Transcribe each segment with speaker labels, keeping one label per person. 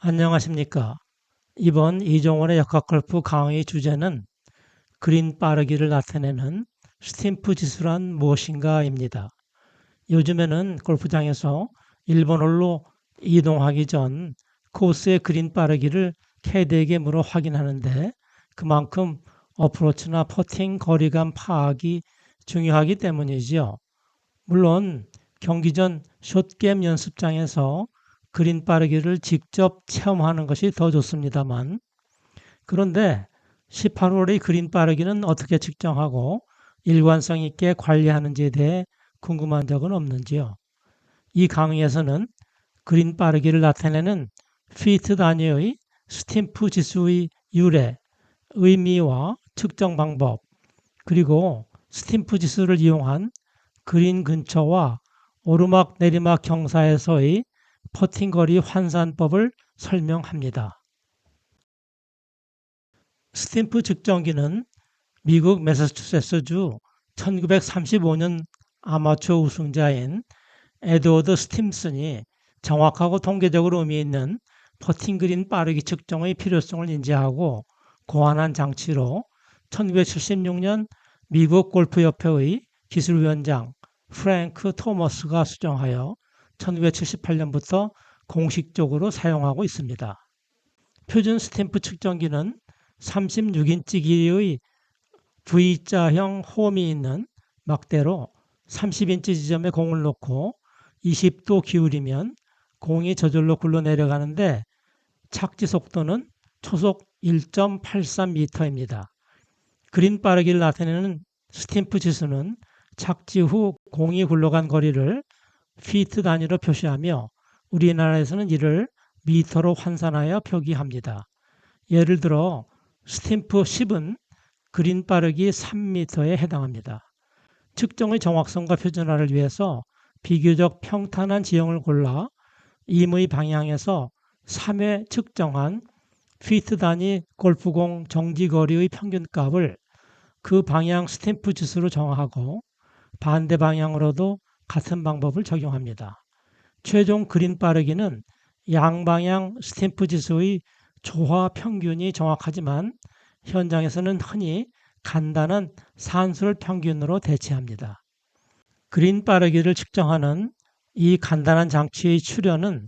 Speaker 1: 안녕하십니까. 이번 이종원의 역학골프 강의 주제는 그린 빠르기를 나타내는 스팀프 지수란 무엇인가입니다. 요즘에는 골프장에서 1번 홀로 이동하기 전 코스의 그린 빠르기를 캐디에게 물어 확인하는데 그만큼 어프로치나 퍼팅 거리감 파악이 중요하기 때문이지요. 물론 경기 전 숏게임 연습장에서 그린 빠르기를 직접 체험하는 것이 더 좋습니다만, 그런데 18홀의 그린 빠르기는 어떻게 측정하고 일관성 있게 관리하는지에 대해 궁금한 적은 없는지요. 이 강의에서는 그린 빠르기를 나타내는 피트 단위의 스팀프 지수의 유래, 의미와 측정 방법, 그리고 스팀프 지수를 이용한 그린 근처와 오르막 내리막 경사에서의 퍼팅 거리 환산법을 설명합니다. 스탬프 측정기는 미국 매사추세츠주 1935년 아마추어 우승자인 에드워드 스팀슨이 정확하고 통계적으로 의미 있는 퍼팅 그린 빠르기 측정의 필요성을 인지하고 고안한 장치로 1976년 미국 골프협회의 기술위원장 프랭크 토머스가 수정하여 1978년부터 공식적으로 사용하고 있습니다. 표준 스탬프 측정기는 36인치 길이의 V자형 홈이 있는 막대로 30인치 지점에 공을 놓고 20도 기울이면 공이 저절로 굴러 내려가는데 착지 속도는 초속 1.83m입니다. 그린 빠르기를 나타내는 스탬프 지수는 착지 후 공이 굴러간 거리를 피트 단위로 표시하며 우리나라에서는 이를 미터로 환산하여 표기합니다. 예를 들어 스탬프 10은 그린 빠르기 3m에 해당합니다. 측정의 정확성과 표준화를 위해서 비교적 평탄한 지형을 골라 임의 방향에서 3회 측정한 피트 단위 골프공 정지거리의 평균값을 그 방향 스탬프 지수로 정하고 반대 방향으로도 같은 방법을 적용합니다. 최종 그린 빠르기는 양방향 스탬프 지수의 조화 평균이 정확하지만 현장에서는 흔히 간단한 산술 평균으로 대체합니다. 그린 빠르기를 측정하는 이 간단한 장치의 출현은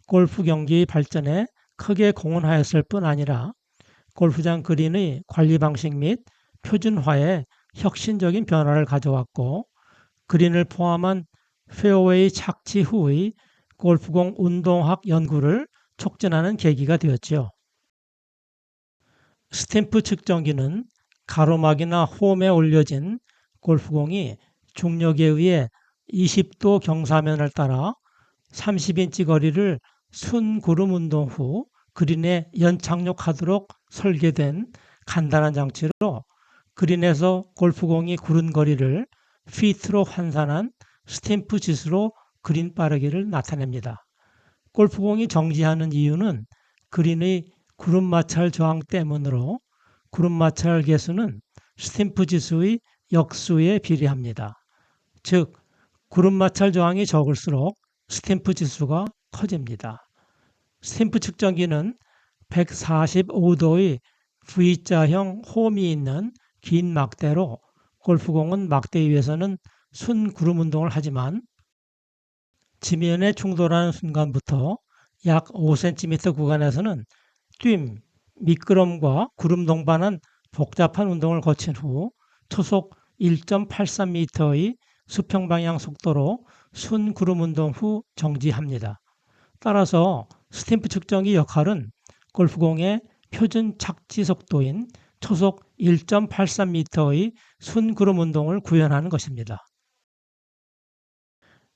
Speaker 1: 골프 경기의 발전에 크게 공헌하였을 뿐 아니라 골프장 그린의 관리 방식 및 표준화에 혁신적인 변화를 가져왔고 그린을 포함한 페어웨이 착지 후의 골프공 운동학 연구를 촉진하는 계기가 되었지요. 스탬프 측정기는 가로막이나 홈에 올려진 골프공이 중력에 의해 20도 경사면을 따라 30인치 거리를 순구름 운동 후 그린에 연착륙하도록 설계된 간단한 장치로 그린에서 골프공이 구른 거리를 피트로 환산한 스탬프 지수로 그린 빠르기를 나타냅니다. 골프공이 정지하는 이유는 그린의 구름 마찰 저항 때문으로 구름 마찰 계수는 스탬프 지수의 역수에 비례합니다. 즉 구름 마찰 저항이 적을수록 스탬프 지수가 커집니다. 스탬프 측정기는 145도의 V자형 홈이 있는 긴 막대로 골프공은 막대 위에서는 순구름 운동을 하지만 지면에 충돌하는 순간부터 약 5cm 구간에서는 뜀, 미끄럼과 구름 동반한 복잡한 운동을 거친 후 초속 1.83m의 수평 방향 속도로 순구름 운동 후 정지합니다. 따라서 스탬프 측정기 역할은 골프공의 표준 착지 속도인 초속 1.83m의 순구름 운동을 구현하는 것입니다.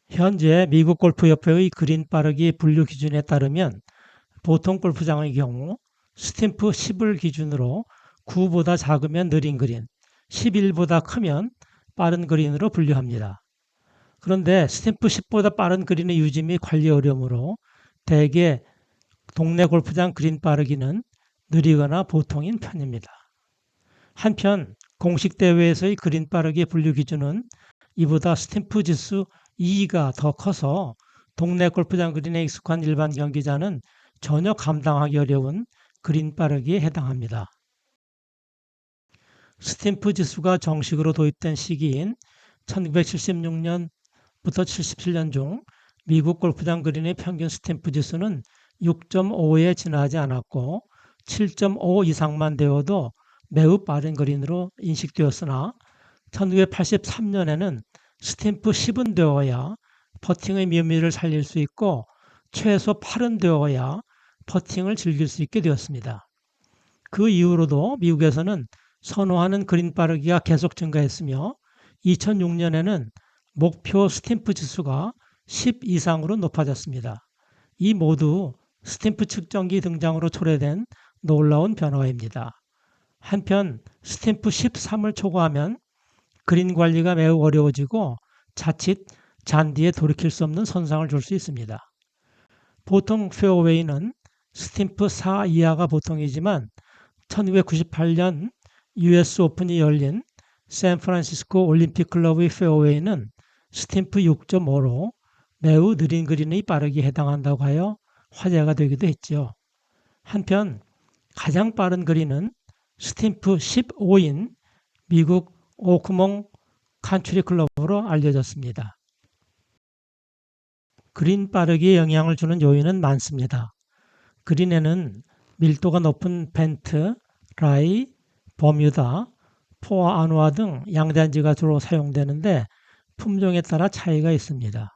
Speaker 1: 현재 미국 골프협회의 그린 빠르기 분류 기준에 따르면 보통 골프장의 경우 스탬프 10을 기준으로 9보다 작으면 느린 그린, 11보다 크면 빠른 그린으로 분류합니다. 그런데 스탬프 10보다 빠른 그린의 유지 및 관리 어려움으로 대개 동네 골프장 그린 빠르기는 느리거나 보통인 편입니다. 한편 공식 대회에서의 그린 빠르기 분류 기준은 이보다 스탬프 지수 2가 더 커서 동네 골프장 그린에 익숙한 일반 경기자는 전혀 감당하기 어려운 그린 빠르기에 해당합니다. 스탬프 지수가 정식으로 도입된 시기인 1976년부터 77년 중 미국 골프장 그린의 평균 스탬프 지수는 6.5에 지나지 않았고 7.5 이상만 되어도 매우 빠른 그린으로 인식되었으나 1983년에는 스탬프 10은 되어야 퍼팅의 묘미를 살릴 수 있고 최소 8은 되어야 퍼팅을 즐길 수 있게 되었습니다. 그 이후로도 미국에서는 선호하는 그린 빠르기가 계속 증가했으며 2006년에는 목표 스탬프 지수가 10 이상으로 높아졌습니다. 이 모두 스탬프 측정기 등장으로 초래된 놀라운 변화입니다. 한편 스탬프 13을 초과하면 그린 관리가 매우 어려워지고 자칫 잔디에 돌이킬 수 없는 손상을 줄 수 있습니다. 보통 페어웨이는 스탬프 4 이하가 보통이지만 1998년 US 오픈이 열린 샌프란시스코 올림픽 클럽의 페어웨이는 스탬프 6.5로 매우 느린 그린의 빠르기에 해당한다고 하여 화제가 되기도 했죠. 한편 가장 빠른 그린은 스탬프 15인 미국 오크몽 칸츄리 클럽으로 알려졌습니다. 그린 빠르기에 영향을 주는 요인은 많습니다. 그린에는 밀도가 높은 벤트, 라이, 버뮤다, 포아 아누아 등 양잔지가 주로 사용되는데 품종에 따라 차이가 있습니다.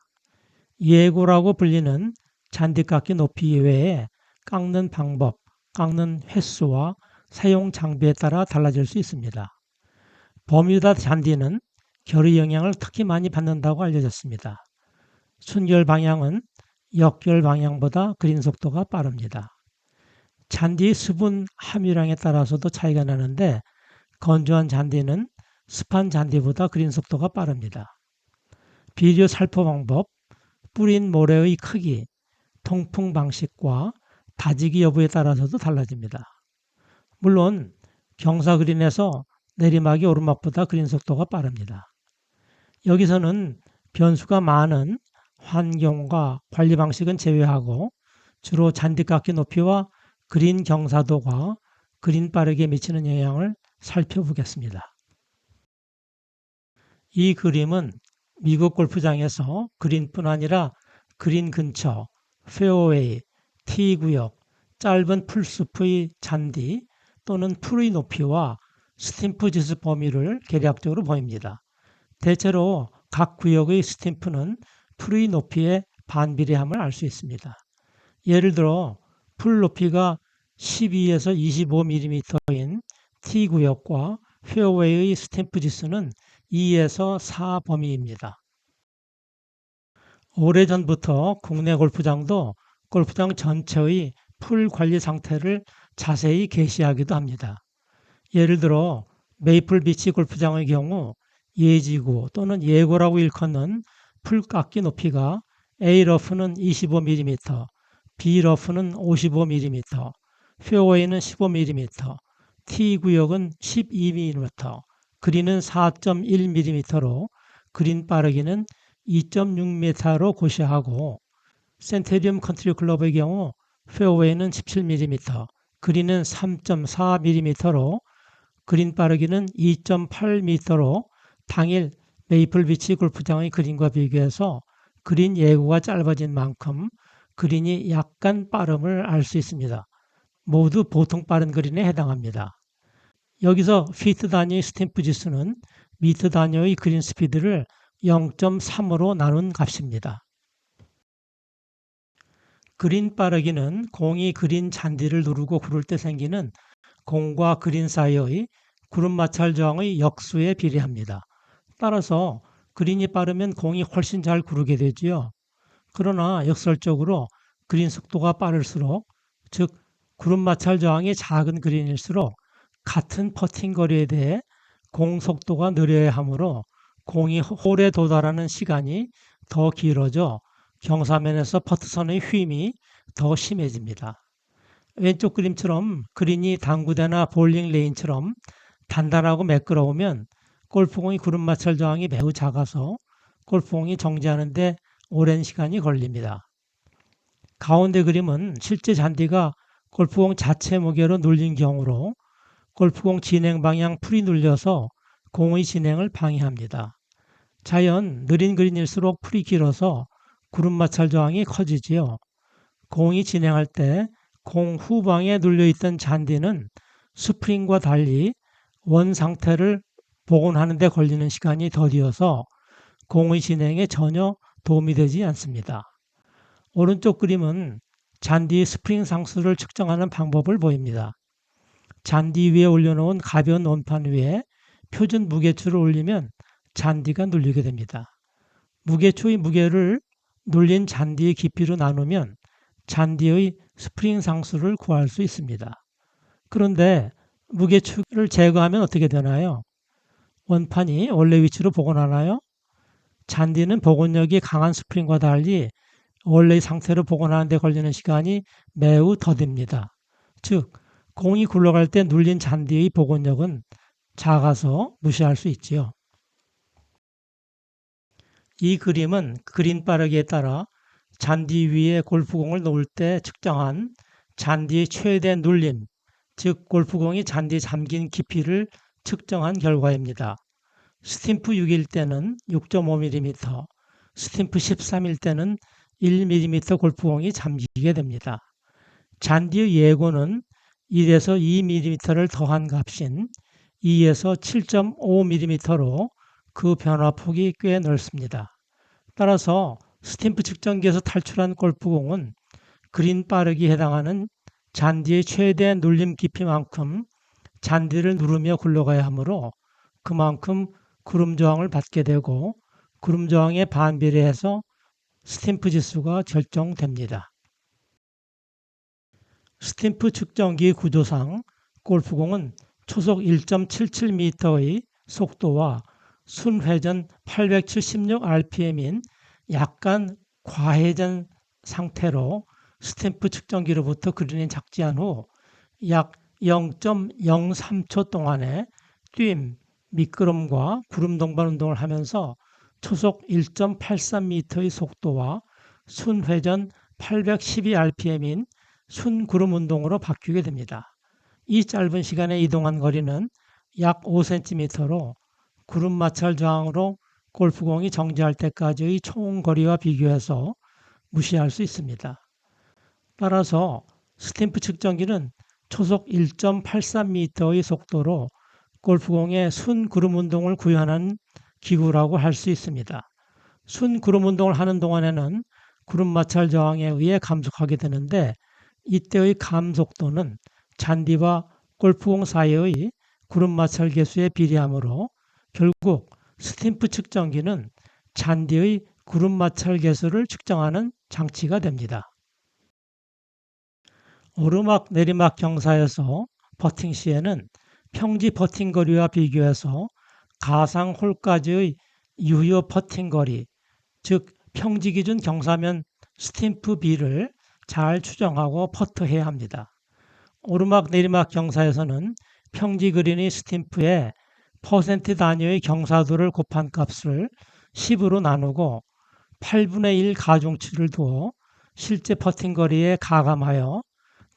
Speaker 1: 예고라고 불리는 잔디깎기 높이 외에 깎는 방법, 깎는 횟수와 사용 장비에 따라 달라질 수 있습니다. 버뮤다 잔디는 결의 영향을 특히 많이 받는다고 알려졌습니다. 순결 방향은 역결 방향보다 그린 속도가 빠릅니다. 잔디의 수분 함유량에 따라서도 차이가 나는데 건조한 잔디는 습한 잔디보다 그린 속도가 빠릅니다. 비료 살포 방법, 뿌린 모래의 크기, 통풍 방식과 다지기 여부에 따라서도 달라집니다. 물론 경사 그린에서 내리막이 오르막보다 그린 속도가 빠릅니다. 여기서는 변수가 많은 환경과 관리 방식은 제외하고 주로 잔디깎기 높이와 그린 경사도가 그린 빠르기에 미치는 영향을 살펴보겠습니다. 이 그림은 미국 골프장에서 그린뿐 아니라 그린 근처, 페어웨이, 티 구역, 짧은 풀숲의 잔디 또는 풀의 높이와 스탬프 지수 범위를 계략적으로 보입니다. 대체로 각 구역의 스탬프는 풀의 높이의 반비례함을 알 수 있습니다. 예를 들어 풀 높이가 12에서 25mm인 T 구역과 페어웨이의 스탬프 지수는 2에서 4 범위입니다. 오래전부터 국내 골프장도 골프장 전체의 풀 관리 상태를 자세히 게시하기도 합니다. 예를 들어 메이플 비치 골프장의 경우 예지구 또는 예고라고 일컫는 풀 깎기 높이가 A 러프는 25mm, B 러프는 55mm, 페어웨이는 15mm, T 구역은 12mm, 그린은 4.1mm로 그린 빠르기는 2.6m로 고시하고 센테리움 컨트리 클럽의 경우 페어웨이는 17mm, 그린은 3.4mm로 그린 빠르기는 2.8m로 당일 메이플 비치 골프장의 그린과 비교해서 그린 예고가 짧아진 만큼 그린이 약간 빠름을 알 수 있습니다. 모두 보통 빠른 그린에 해당합니다. 여기서 피트 단위의 스탬프 지수는 미터 단위의 그린 스피드를 0.3으로 나눈 값입니다. 그린 빠르기는 공이 그린 잔디를 누르고 구를 때 생기는 공과 그린 사이의 구름 마찰 저항의 역수에 비례합니다. 따라서 그린이 빠르면 공이 훨씬 잘 구르게 되지요. 그러나 역설적으로 그린 속도가 빠를수록, 즉 구름 마찰 저항이 작은 그린일수록 같은 퍼팅 거리에 대해 공 속도가 느려야 하므로 공이 홀에 도달하는 시간이 더 길어져 경사면에서 퍼트선의 휨이 더 심해집니다. 왼쪽 그림처럼 그린이 당구대나 볼링 레인처럼 단단하고 매끄러우면 골프공의 구름 마찰 저항이 매우 작아서 골프공이 정지하는 데 오랜 시간이 걸립니다. 가운데 그림은 실제 잔디가 골프공 자체 무게로 눌린 경우로 골프공 진행 방향 풀이 눌려서 공의 진행을 방해합니다. 자연 느린 그린일수록 풀이 길어서 구름 마찰 저항이 커지지요. 공이 진행할 때 공 후방에 눌려있던 잔디는 스프링과 달리 원 상태를 복원하는 데 걸리는 시간이 더디어서 공의 진행에 전혀 도움이 되지 않습니다. 오른쪽 그림은 잔디의 스프링 상수를 측정하는 방법을 보입니다. 잔디 위에 올려놓은 가벼운 원판 위에 표준 무게추를 올리면 잔디가 눌리게 됩니다. 무게추의 무게를 눌린 잔디의 깊이로 나누면 잔디의 스프링 상수를 구할 수 있습니다. 그런데 무게추를 제거하면 어떻게 되나요? 원판이 원래 위치로 복원하나요? 잔디는 복원력이 강한 스프링과 달리 원래의 상태로 복원하는 데 걸리는 시간이 매우 더딥니다. 즉, 공이 굴러갈 때 눌린 잔디의 복원력은 작아서 무시할 수 있지요. 이 그림은 그린 빠르기에 따라 잔디 위에 골프공을 놓을 때 측정한 잔디의 최대 눌림, 즉 골프공이 잔디에 잠긴 깊이를 측정한 결과입니다. 스탬프 6일 때는 6.5mm, 스탬프 13일 때는 1mm 골프공이 잠기게 됩니다. 잔디의 예고는 1에서 2mm를 더한 값인 2에서 7.5mm로 그 변화폭이 꽤 넓습니다. 따라서 스탬프 측정기에서 탈출한 골프공은 그린 빠르기에 해당하는 잔디의 최대 눌림 깊이만큼 잔디를 누르며 굴러가야 하므로 그만큼 구름 저항을 받게 되고 구름 저항에 반비례해서 스탬프 지수가 결정됩니다. 스탬프 측정기 구조상 골프공은 초속 1.77m의 속도와 순회전 876rpm인 약간 과회전 상태로 스탬프 측정기로부터 그린에 작지한 후 약 0.03초 동안에 뜀, 미끄럼과 구름 동반 운동을 하면서 초속 1.83m의 속도와 순회전 812rpm인 순구름 운동으로 바뀌게 됩니다. 이 짧은 시간에 이동한 거리는 약 5cm로 구름 마찰 저항으로 골프공이 정지할 때까지의 총 거리와 비교해서 무시할 수 있습니다. 따라서 스탬프 측정기는 초속 1.83m의 속도로 골프공의 순구름 운동을 구현한 기구라고 할 수 있습니다. 순구름 운동을 하는 동안에는 구름 마찰 저항에 의해 감속하게 되는데 이때의 감속도는 잔디와 골프공 사이의 구름 마찰 계수에 비례하므로 결국 스탬프 측정기는 잔디의 구름 마찰 계수를 측정하는 장치가 됩니다. 오르막 내리막 경사에서 퍼팅 시에는 평지 퍼팅 거리와 비교해서 가상 홀까지의 유효 퍼팅 거리, 즉 평지 기준 경사면 스탬프 B를 잘 추정하고 퍼트해야 합니다. 오르막 내리막 경사에서는 평지 그린의 스탬프에 퍼센트 단위의 경사도를 곱한 값을 10으로 나누고 8분의 1 가중치를 두어 실제 퍼팅 거리에 가감하여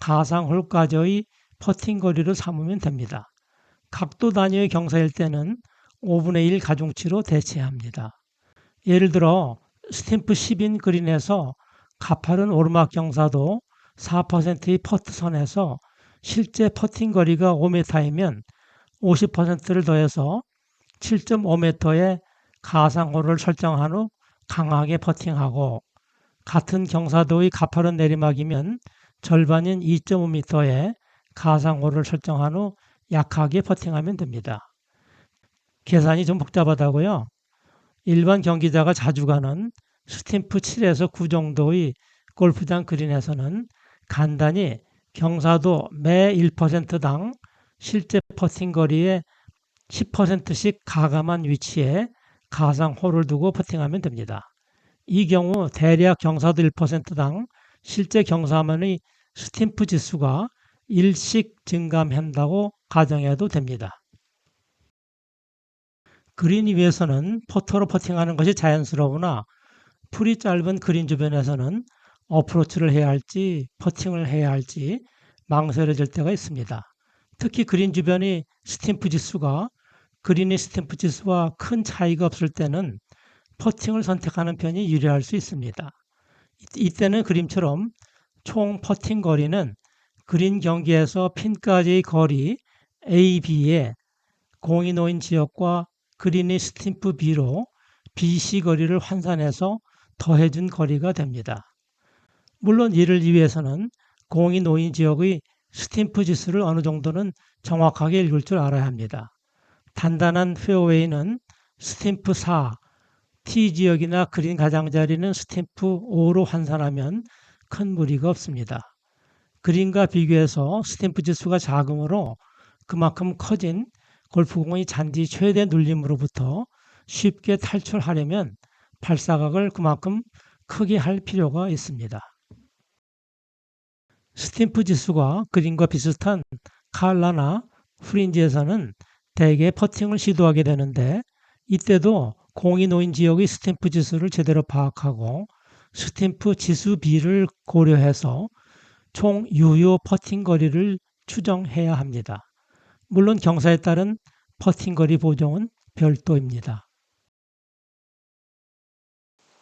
Speaker 1: 가상 홀까지의 퍼팅 거리를 삼으면 됩니다. 각도 단위의 경사일 때는 5분의 1 가중치로 대체합니다. 예를 들어 스탬프 10인 그린에서 가파른 오르막 경사도 4%의 퍼트 선에서 실제 퍼팅 거리가 5m이면 50%를 더해서 7.5m의 가상홀을 설정한 후 강하게 퍼팅하고 같은 경사도의 가파른 내리막이면 절반인 2.5m의 가상홀을 설정한 후 약하게 퍼팅하면 됩니다. 계산이 좀 복잡하다고요? 일반 경기자가 자주 가는 스탬프 7에서 9 정도의 골프장 그린에서는 간단히 경사도 매 1%당 실제 퍼팅 거리의 10%씩 가감한 위치에 가상홀을 두고 퍼팅하면 됩니다. 이 경우 대략 경사도 1%당 실제 경사만의 스탬프 지수가 1씩 증감한다고 가정해도 됩니다. 그린 위에서는 퍼터로 퍼팅하는 것이 자연스러우나 풀이 짧은 그린 주변에서는 어프로치를 해야 할지 퍼팅을 해야 할지 망설여질 때가 있습니다. 특히 그린 주변이 스탬프 지수가 그린의 스탬프 지수와 큰 차이가 없을 때는 퍼팅을 선택하는 편이 유리할 수 있습니다. 이때는 그림처럼 총 퍼팅 거리는 그린 경기에서 핀까지의 거리 A, B에 공이 놓인 지역과 그린의 스탬프 B로 BC 거리를 환산해서 더해준 거리가 됩니다. 물론 이를 위해서는 공이 놓인 지역의 스탬프 지수를 어느 정도는 정확하게 읽을 줄 알아야 합니다. 단단한 페어웨이는 스탬프 4, T 지역이나 그린 가장자리는 스탬프 5로 환산하면 큰 무리가 없습니다. 그린과 비교해서 스탬프 지수가 작으므로 그만큼 커진 골프공의 잔디 최대 눌림으로부터 쉽게 탈출하려면 발사각을 그만큼 크게 할 필요가 있습니다. 스탬프 지수가 그린과 비슷한 칼라나 프린지에서는 대개 퍼팅을 시도하게 되는데 이때도 공이 놓인 지역의 스탬프 지수를 제대로 파악하고 스탬프 지수 B를 고려해서 총 유효 퍼팅 거리를 추정해야 합니다. 물론 경사에 따른 퍼팅 거리 보정은 별도입니다.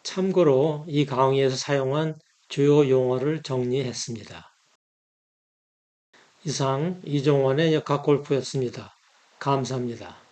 Speaker 1: 참고로 이 강의에서 사용한 주요 용어를 정리했습니다. 이상 이종원의 역학골프였습니다. 감사합니다.